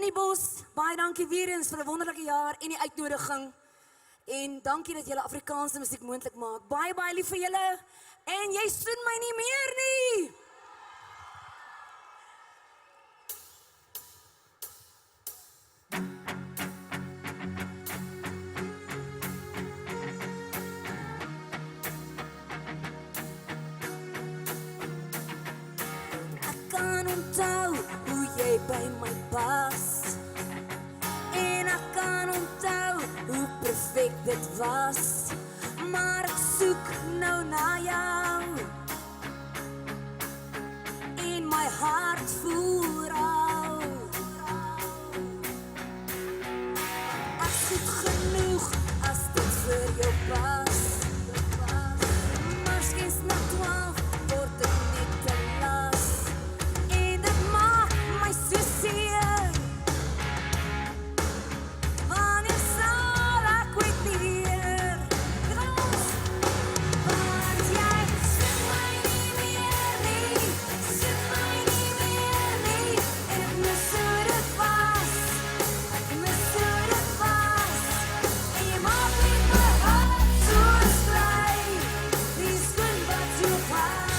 in die bos, baie dankie weer eens vir 'n wonderlike jaar en die uitnodiging. En dankie dat julle Afrikaanse musiek moontlik maak. Baie, baie lief vir julle. En jy soen my nie meer nie. Ek kan onthou hoe jy by my pas. En ek kan onthou hoe perfek dit was. Maar ek soek nou na jou. En my hart voel rauw. Ek soek genoeg as dit vir jou pas. Maar skens na 12 word ek net te las. En dit maak my so seer. Wanneer sal ek ooit leer? Want jy soek my nie meer nie. Soek my nie meer nie. Ek mis hoe dit was. Ek mis hoe dit was. En jy maak net my hart so bly. Die skoen wat jou pas.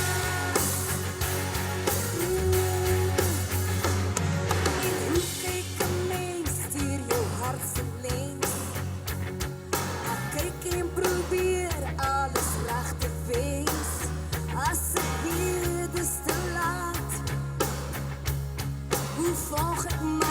En hoe kyk 'n mens deur jou hart se lens? Ek kyk en probeer alles reg te wees. As ek weet dis te laat, hoe volg ek my